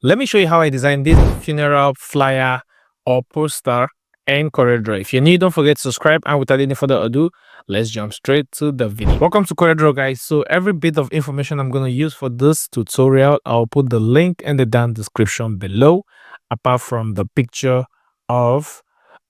Let me show you how I designed this funeral flyer or poster in CorelDraw. If you're new, don't forget to subscribe, and without any further ado, let's jump straight to the video. Welcome to CorelDraw, guys. So every bit of information I'm going to use for this tutorial, I'll put the link in the down description below, apart from the picture of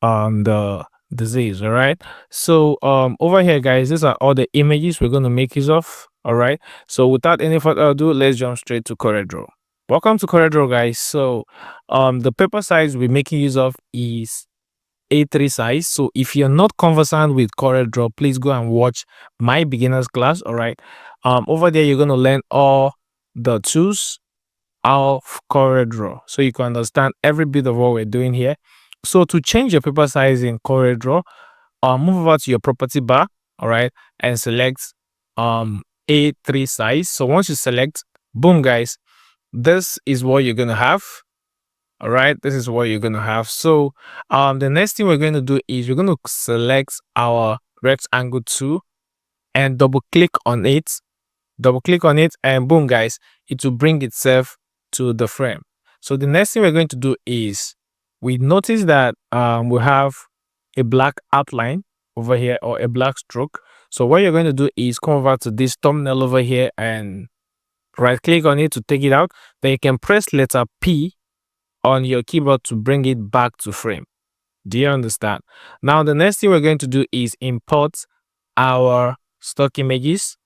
the disease. All right, so over here, guys, these are all the images we're going to make use of. All right, so without any further ado, let's jump straight to CorelDraw. Welcome to CorelDraw, guys. So the paper size we're making use of is A3 size. So if you're not conversant with CorelDraw, please go and watch my beginners class. All right, over there you're going to learn all the tools of CorelDraw, so you can understand every bit of what we're doing here. So to change your paper size in CorelDraw, move over to your property bar, all right, and select A3 size. So once you select, boom, guys, this is what you're gonna have. All right, this is what you're gonna have. So the next thing we're going to do is we're going to select our rectangle tool and double click on it, and boom, guys, it will bring itself to the frame. So the next thing we're going to do is we notice that we have a black outline over here, or a black stroke. So what you're going to do is come over to this thumbnail over here and right click on it to take it out. Then you can press letter P on your keyboard to bring it back to frame. Do you understand? Now the next thing we're going to do is import our stock images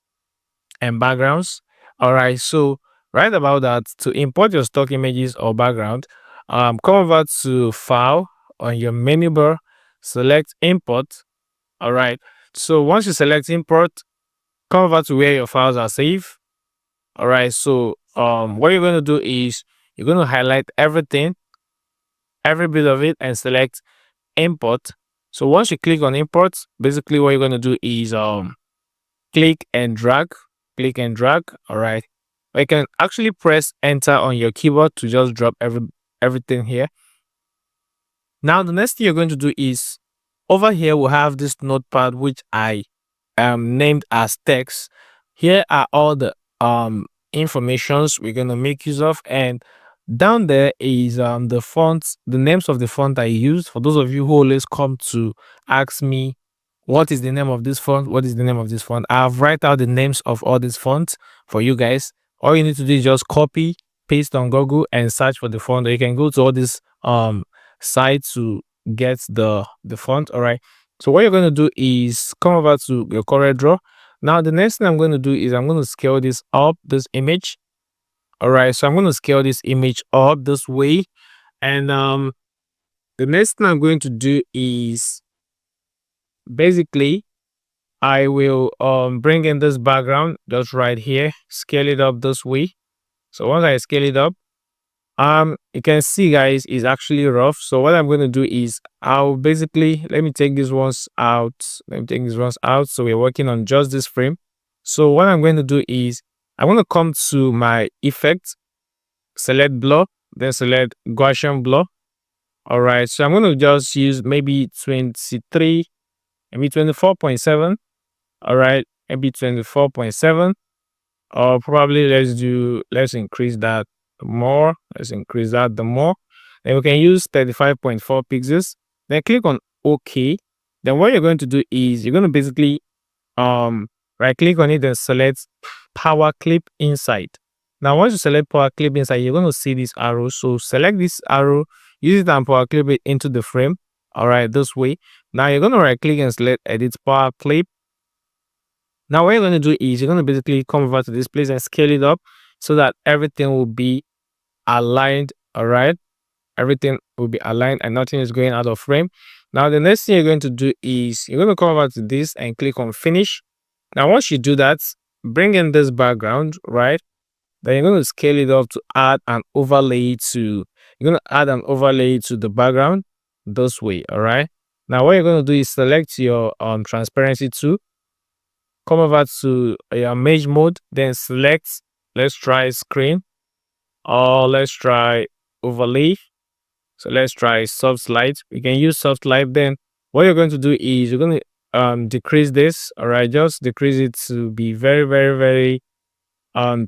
and backgrounds. All right, so right about that, to import your stock images or background, come over to File on your menu bar, select Import. All right, so once you select Import, come over to where your files are saved. All right, so what you're going to do is you're going to highlight everything, every bit of it, and select Import. So once you click on Import, basically what you're going to do is click and drag. All right, or you can actually press Enter on your keyboard to just drop everything here. Now the next thing you're going to do is over here we'll have this notepad which I named as text. Here are all the informations we're going to make use of, and down there is the fonts, the names of the font I used. For those of you who always come to ask me what is the name of this font, I've write out the names of all these fonts for you guys. All you need to do is just copy, paste on Google, and search for the font, or you can go to all these sites to get the font. All right, so what you're going to do is come over to your CorelDraw. Now the next thing I'm going to do is I'm going to scale this up, this image. All right, so I'm going to scale this image up this way, and the next thing I'm going to do is basically I will bring in this background just right here, scale it up this way. So once I scale it up, you can see, guys, it's actually rough. So what I'm going to do is I'll basically, let me take these ones out. So we're working on just this frame. So what I'm going to do is I'm going to come to my effect, select blur, then select Gaussian blur. All right, so I'm going to just use maybe 23, maybe 24.7. all right, maybe 24.7, or probably let's increase that more. Then we can use 35.4 pixels. Then click on OK. Then what you're going to do is you're going to basically right click on it and select Power Clip Inside. Now once you select Power Clip Inside, you're going to see this arrow. So select this arrow, use it and power clip it into the frame. All right, this way. Now you're going to right click and select Edit Power Clip. Now what you're going to do is you're going to basically come over to this place and scale it up so that everything will be aligned. All right, everything will be aligned and nothing is going out of frame. Now the next thing you're going to do is you're going to come over to this and click on Finish. Now once you do that, bring in this background, right? Then you're going to scale it up to add an overlay to the background this way. All right, now what you're going to do is select your transparency tool, come over to your mesh mode, then select, let's try screen, or let's try overlay. So let's try soft light. We can use soft light. Then what you're going to do is you're going to decrease this. All right, just decrease it to be very, very, very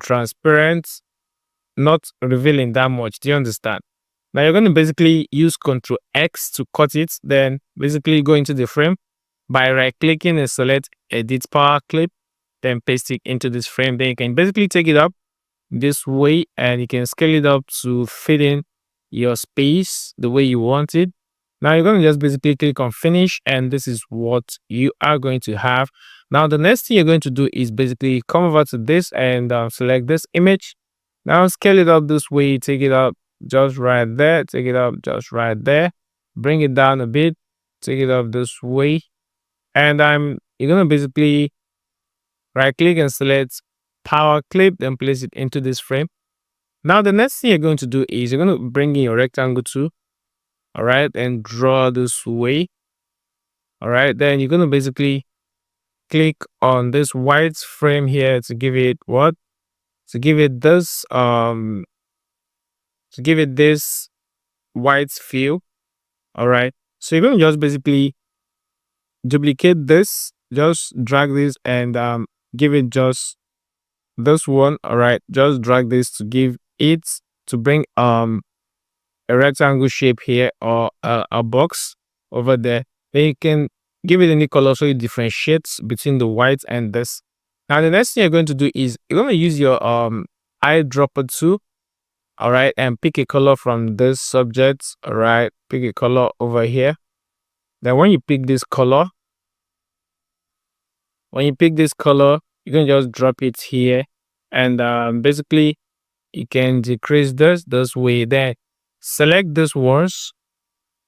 transparent. not revealing that much. Do you understand? Now you're going to basically use Ctrl X to cut it. Then basically go into the frame by right clicking and select edit power clip. Then paste it into this frame. Then you can basically take it up this way and you can scale it up to fit in your space the way you want it. Now you're going to just basically click on finish, and this is what you are going to have. Now the next thing you're going to do is basically come over to this and select this image. Now scale it up this way, take it up just right there, take it up just right there, bring it down a bit, take it up this way, and you're going to basically right click and select power clip, then place it into this frame. Now the next thing you're going to do is you're going to bring in your rectangle tool, all right, and draw this way. All right, then you're going to basically click on this white frame here to give it what? To give it this white feel. All right, so you're going to just basically duplicate this, just drag this and give it just this one. All right, just drag this to give it to bring a rectangle shape here, or a box over there. Then you can give it any color so it differentiates between the white and this. Now the next thing you're going to do is you're going to use your eyedropper tool, all right, and pick a color from this subject. All right, pick a color over here. Then when you pick this color, you can just drop it here, and basically you can decrease this way. Then select this ones,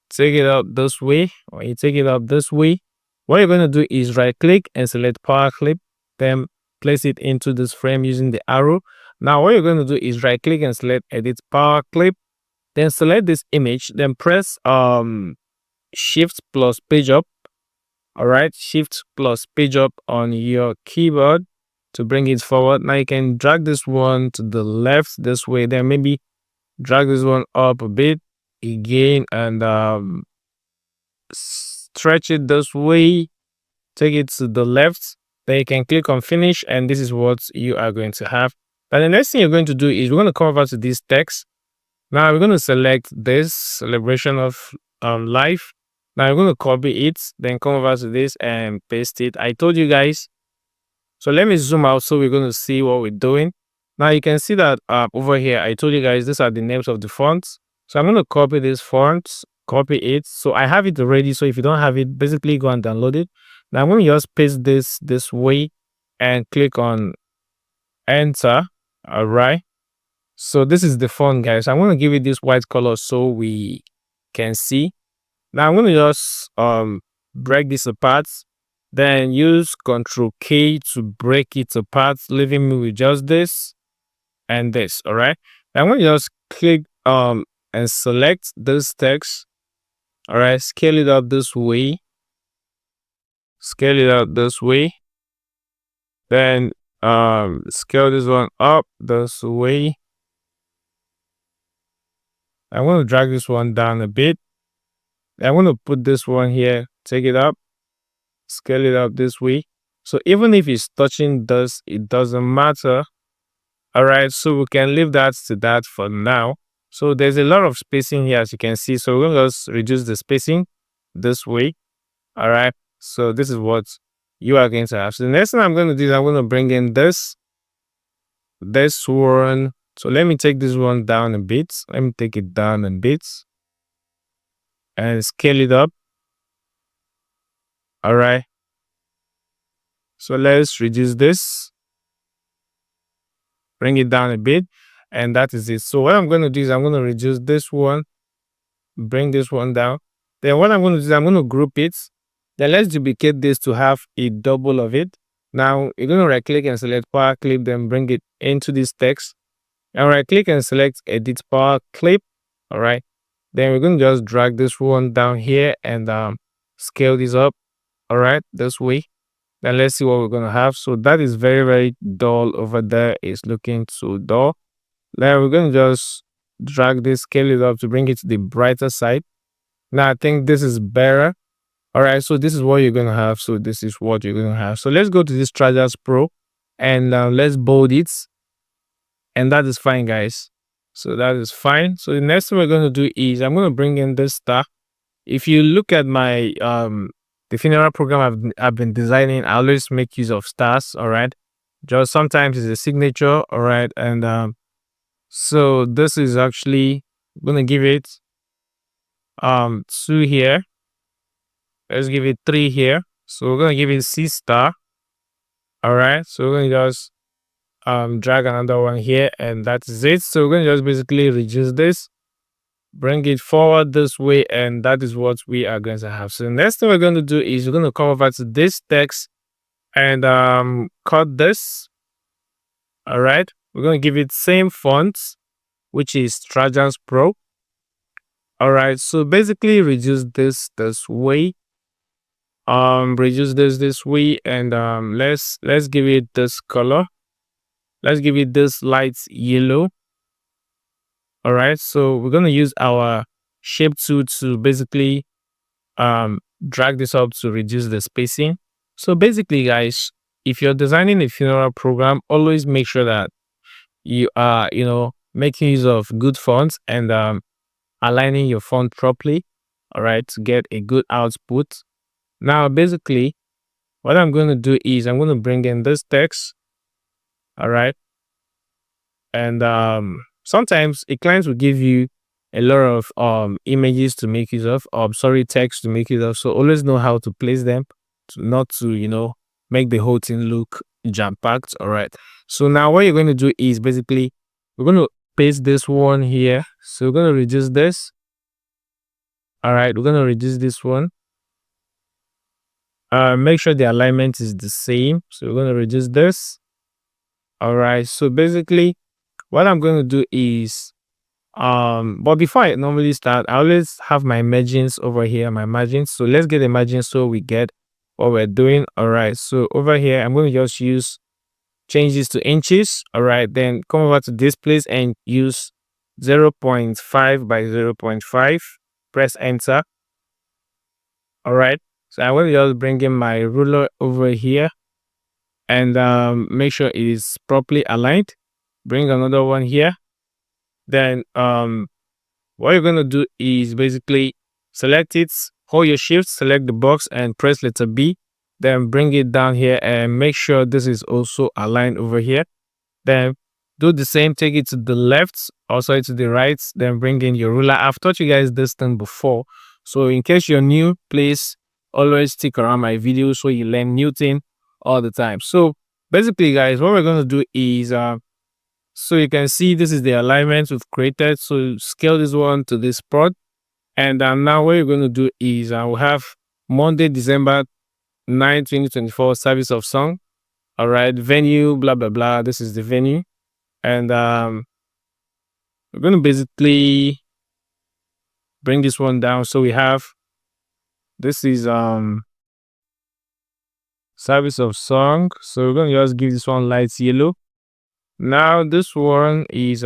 take it up this way, or you take it up this way. What you're going to do is right click and select power clip, then place it into this frame using the arrow. Now what you're going to do is right click and select edit power clip, then select this image, then press shift plus page up. All right, shift plus page up on your keyboard to bring it forward. Now you can drag this one to the left this way, then maybe drag this one up a bit again and stretch it this way, take it to the left. Then you can click on finish, and this is what you are going to have. Now the next thing you're going to do is we're going to come over to this text. Now we're going to select this celebration of life. Now I'm going to copy it, then come over to this and paste it. I told you guys. So let me zoom out so we're going to see what we're doing. Now you can see that over here, I told you guys these are the names of the fonts. So I'm going to copy these fonts, copy it. So I have it already. So if you don't have it, basically go and download it. Now I'm going to just paste this way and click on enter. All right. So this is the font, guys. I'm going to give it this white color so we can see. Now I'm going to just break this apart, then use Ctrl K to break it apart, leaving me with just this and this. All right. Now I'm going to just click and select this text. All right, scale it up this way. Scale it up this way. Then scale this one up this way. I'm going to drag this one down a bit. I'm going to put this one here, take it up, scale it up this way. So even if it's touching this, it doesn't matter. All right, so we can leave that to that for now. So there's a lot of spacing here, as you can see. So we're going to just reduce the spacing this way. All right, so this is what you are going to have. So the next thing I'm going to do is I'm going to bring in this one. So let me take this one down a bit. Let me take it down a bit and scale it up. All right. So let's reduce this, bring it down a bit, and that is it. So what I'm going to do is I'm going to reduce this one, bring this one down. Then what I'm going to do is I'm going to group it. Then let's duplicate this to have a double of it. Now you're going to right click and select power clip, then bring it into this text. And right click and select edit power clip. All right. Then we're going to just drag this one down here and scale this up. All right, this way. Then let's see what we're going to have. So that is very, very dull over there. It's looking so dull. Then we're going to just drag this, scale it up to bring it to the brighter side. Now I think this is better. All right, so this is what you're going to have. So this is what you're going to have. So let's go to this Trajan Pro and let's bold it. And that is fine, guys. So that is fine. So the next thing we're going to do is I'm going to bring in this star. If you look at my the funeral program I've been designing, I always make use of stars. All right, just sometimes it's a signature. All right, and so this is actually gonna give it 2 here. Let's give it 3 here. So we're gonna give it C star. All right, so we're gonna just drag another one here, and that is it. So we're gonna just basically reduce this, bring it forward this way, and that is what we are going to have. So the next thing we're going to do is we're going to come over to this text and cut this. All right, we're going to give it same font, which is Trajan Pro. All right, so basically reduce this way, reduce this way, and let's give it this color. Let's give it this light yellow. All right, so we're going to use our shape tool to basically drag this up to reduce the spacing. So basically, guys, if you're designing a funeral program, always make sure that you are, making use of good fonts and aligning your font properly. All right, to get a good output. Now, basically, what I'm going to do is I'm going to bring in this text. All right, and sometimes a client will give you a lot of images to make use of, text to make use of. So always know how to place them, not to make the whole thing look jam-packed. All right. So now what you're going to do is basically we're going to paste this one here. So we're going to reduce this. All right, we're going to reduce this one. Make sure the alignment is the same. So we're going to reduce this. All right. So basically, what I'm going to do is but before I normally start, I always have my margins over here, my margins. So let's get the margins so we get what we're doing. All right, so over here I'm going to just use change this to inches. All right, then come over to this place and use 0.5 by 0.5. Press enter. All right, so I'm going to just bring in my ruler over here and make sure it is properly aligned. Bring another one here. Then what you're going to do is basically select it, hold your shift, select the box and press letter B. Then bring it down here and make sure this is also aligned over here. Then do the same, take it to the left, also to the right, then bring in your ruler. I've taught you guys this thing before. So in case you're new, please always stick around my videos so you learn new thing all the time. So basically, guys, what we're going to do is so you can see this is the alignment we've created. So scale this one to this spot. And now what you're going to do is we'll have Monday, December 9, 2024 service of song. All right, venue, blah, blah, blah. This is the venue. And we're going to basically bring this one down. So we have, this is service of song. So we're going to just give this one light yellow. Now this one is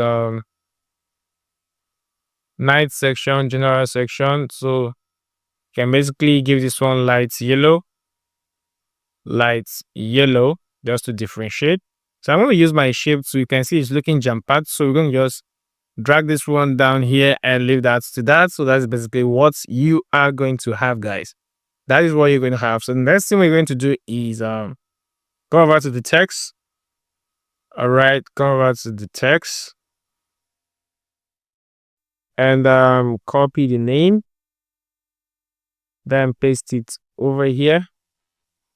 night section, general section. So you can basically give this one light yellow, just to differentiate. So I'm going to use my shape so you can see it's looking jam-packed. So we're going to just drag this one down here and leave that to that. So that's basically what you are going to have, guys. That is what you're going to have. So the next thing we're going to do is go over to the text. All right, come over to the text and copy the name, then paste it over here.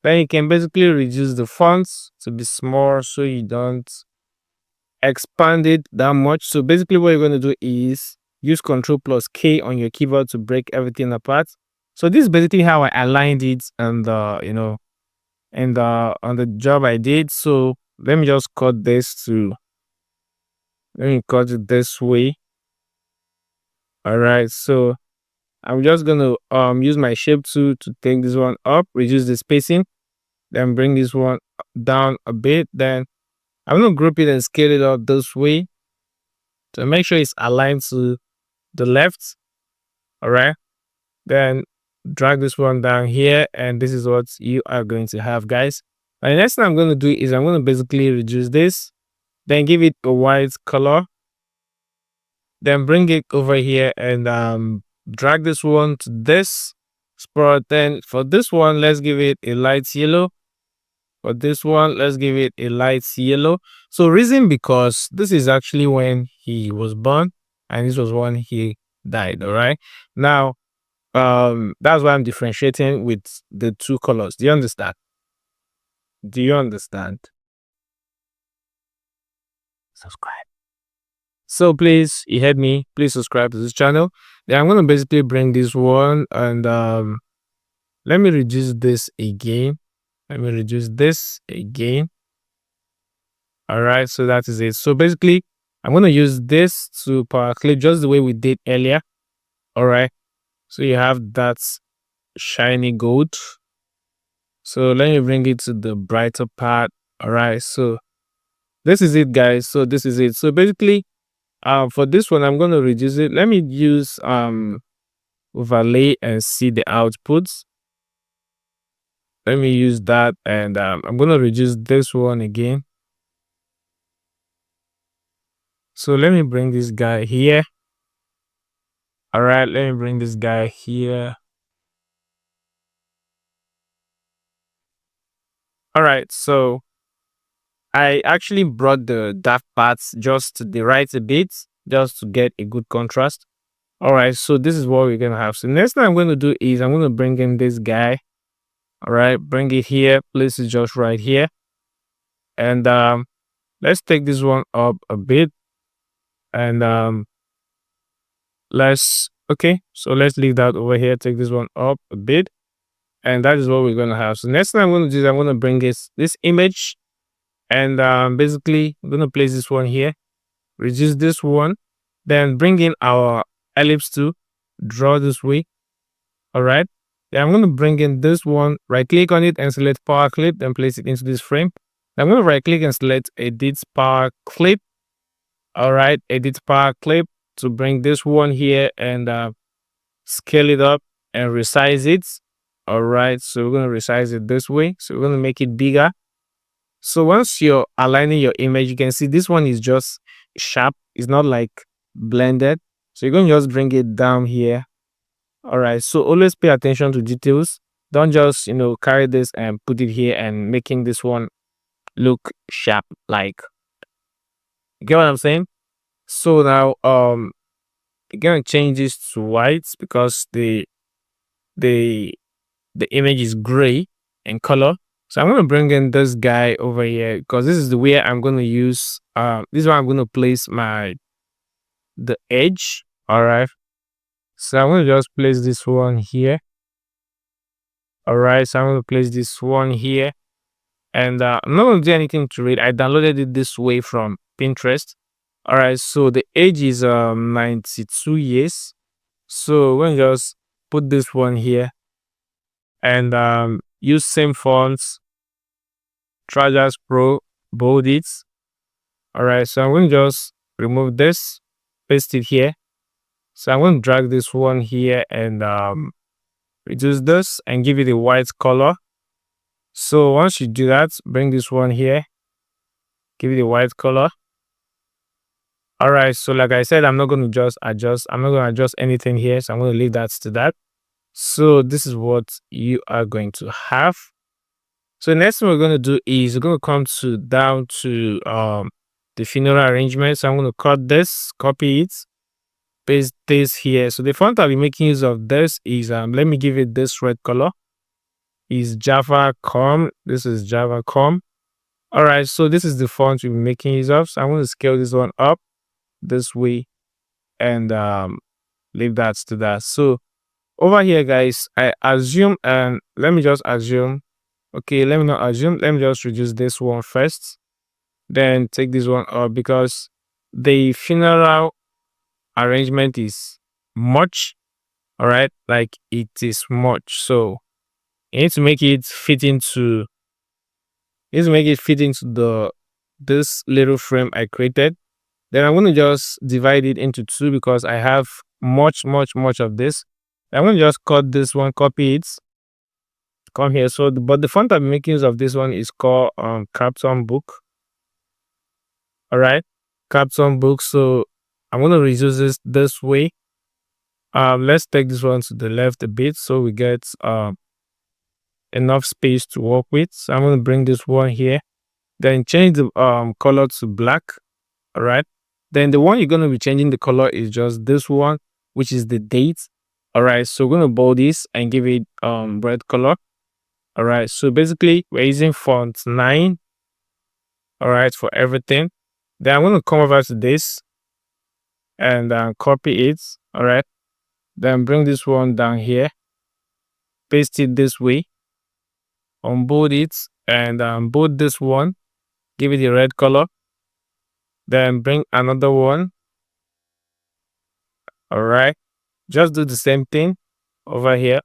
Then you can basically reduce the fonts to be small so you don't expand it that much. So basically what you're going to do is use Ctrl+K on your keyboard to break everything apart. So this is basically how I aligned it and on the job I did. So let me just cut this let me cut it this way. All right, so I'm just gonna use my shape tool to take this one up, reduce the spacing, then bring this one down a bit. Then I'm gonna group it and scale it up this way to make sure it's aligned to the left. All right, then drag this one down here, and this is what you are going to have, guys. And the next thing I'm going to do is I'm going to basically reduce this, then give it a white color. then bring it over here and drag this one to this spot. Then for this one, let's give it a light yellow. For this one, let's give it a light yellow. So reason because this is actually when he was born and this was when he died. All right. Now, that's why I'm differentiating with the two colors. Do you understand? Do you understand? Subscribe. So please, you heard me. Please subscribe to this channel. Then I'm gonna basically bring this one and let me reduce this again. Let me reduce this again. All right, so that is it. So basically, I'm going to use this to power clip just the way we did earlier. All right, so you have that shiny gold. So let me bring it to the brighter part. All right, so this is it, guys. So this is it. So basically, for this one, I'm going to reduce it. Let me use overlay and see the outputs. Let me use that, and I'm going to reduce this one again. So let me bring this guy here. All right, let me bring this guy here. All right, so I actually brought the dark parts just to the right a bit, just to get a good contrast. All right, so this is what we're gonna have. So next thing I'm going to do is I'm going to bring in this guy. All right, bring it here, place it just right here. And let's take this one up a bit. And okay, so let's leave that over here, take this one up a bit. And that is what we're going to have. So next thing I'm going to do is I'm going to bring this image. And basically, I'm going to place this one here, reduce this one, then bring in our ellipse tool, draw this way. All right. Then I'm going to bring in this one, right click on it and select power clip, then place it into this frame. Then I'm going to right click and select edit power clip. All right. Edit power clip to bring this one here and scale it up and resize it. All right. So we're going to resize it this way. So we're going to make it bigger. So once you're aligning your image, you can see this one is just sharp. It's not like blended. So you're going to just bring it down here. All right. So always pay attention to details. Don't just, carry this and put it here and making this one look sharp. Like, you get what I'm saying? So now, you're going to change this to white because the image is gray in color. So I'm going to bring in this guy over here because this is the way I'm going to use, this is where I'm going to place the edge. All right. So I'm going to just place this one here. All right. So I'm going to place this one here. And I'm not going to do anything to it. I downloaded it this way from Pinterest. All right. So the age is 92 years. So we're going to just put this one here and use same fonts. Trajan Pro, bold it. All right, so I'm going to just remove this, paste it here. So I'm going to drag this one here and reduce this and give it a white color. So once you do that, bring this one here, give it a white color. All right, so like I said, I'm not going to just adjust. I'm not going to adjust anything here. So I'm going to leave that to that. So this is what you are going to have. So the next thing we're going to do is we're going to come down to the funeral arrangement. So I'm going to cut this, copy it, paste this here. So the font I'll be making use of this is let me give it this red color. Is Javacom. This is Javacom. All right, so this is the font we'll be making use of. So I'm going to scale this one up this way and leave that to that. So over here, guys, I assume, and let me just assume. Okay, let me not assume. Let me just reduce this one first. Then take this one up because the funeral arrangement is much. All right, like it is much. So you need to make it fit into. This little frame I created. Then I'm going to just divide it into two because I have much of this. I'm going to just cut this one, copy it, come here. So, but the font I'm making use of this one is called Campton Book. All right, Campton Book. So I'm going to reduce this way. Let's take this one to the left a bit so we get enough space to work with. So I'm going to bring this one here, then change the color to black. All right. Then the one you're going to be changing the color is just this one, which is the date. All right. So we're going to bold this and give it red color. All right. So basically we're using font 9. All right. For everything. Then I'm going to come over to this and copy it. All right. Then bring this one down here, paste it this way, unbold it, and bold this one, give it a red color. Then bring another one. All right. Just do the same thing over here.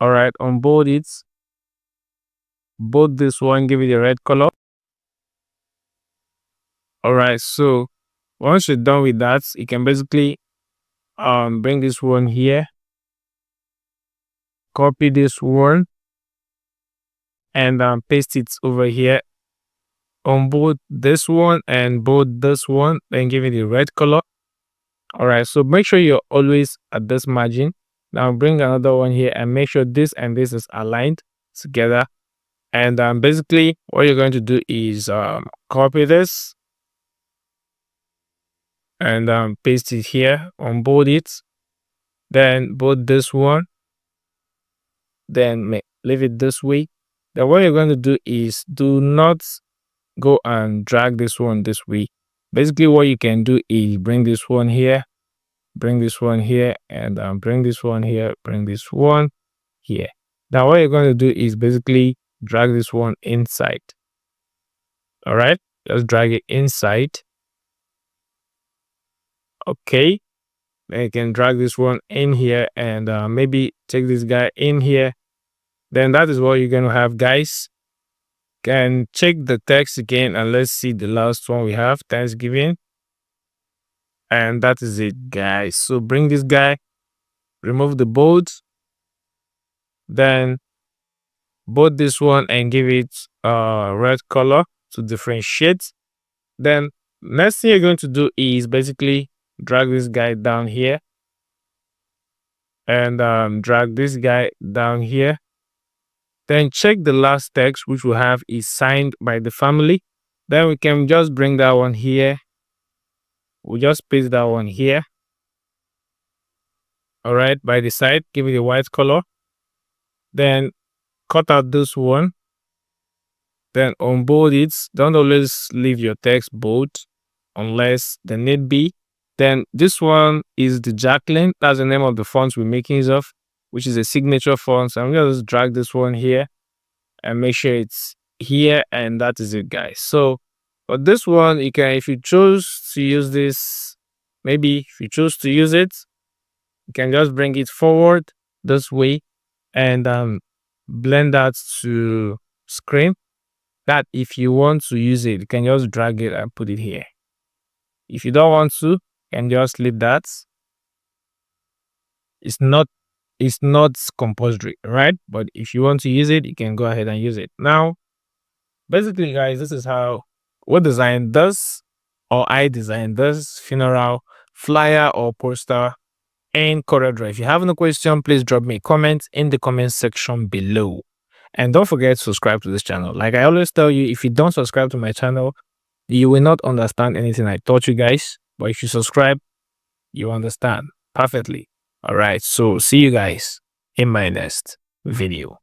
All right. Unbold it, bold this one, give it a red color. All right. So once you're done with that, you can basically bring this one here, copy this one, and paste it over here. Unbold this one and bold this one, then give it a red color. All right. So make sure you're always at this margin. Now bring another one here and make sure this and this is aligned together. And basically what you're going to do is copy this and paste it here, unbold it, then bold this one, then leave it this way. Then what you're going to do is do not go and drag this one this way. Basically what you can do is bring this one here, bring this one here, and bring this one here, bring this one here. Now what you're going to do is basically drag this one inside. All right, just drag it inside. Okay, then you can drag this one in here and maybe take this guy in here. Then that is what you're going to have, guys. Can check the text again and let's see the last one we have, Thanksgiving. And that is it, guys. So bring this guy, remove the bold, then bold this one and give it red color to differentiate. Then next thing you're going to do is basically drag this guy down here and drag this guy down here. Then check the last text, which we have is signed by the family. Then we can just bring that one here. We'll just paste that one here. All right, by the side, give it a white color. Then cut out this one. Then unbold it. Don't always leave your text bold unless the need be. Then this one is the Jacklyn. That's the name of the font we're making use of, which is a signature font. So I'm going to just drag this one here and make sure it's here. And that is it, guys. So for this one, you can, if you choose to use this, maybe if you choose to use it, you can just bring it forward this way and blend that to screen. That if you want to use it, you can just drag it and put it here. If you don't want to, you can just leave that. It's not compulsory, right? But if you want to use it, you can go ahead and use it. Now, basically, guys, this is how we design this, or I designed this funeral flyer or poster in CorelDraw. If you have any question, please drop me a comment in the comment section below. And don't forget to subscribe to this channel. Like I always tell you, if you don't subscribe to my channel, you will not understand anything I taught you guys. But if you subscribe, you understand perfectly. All right. So see you guys in my next video.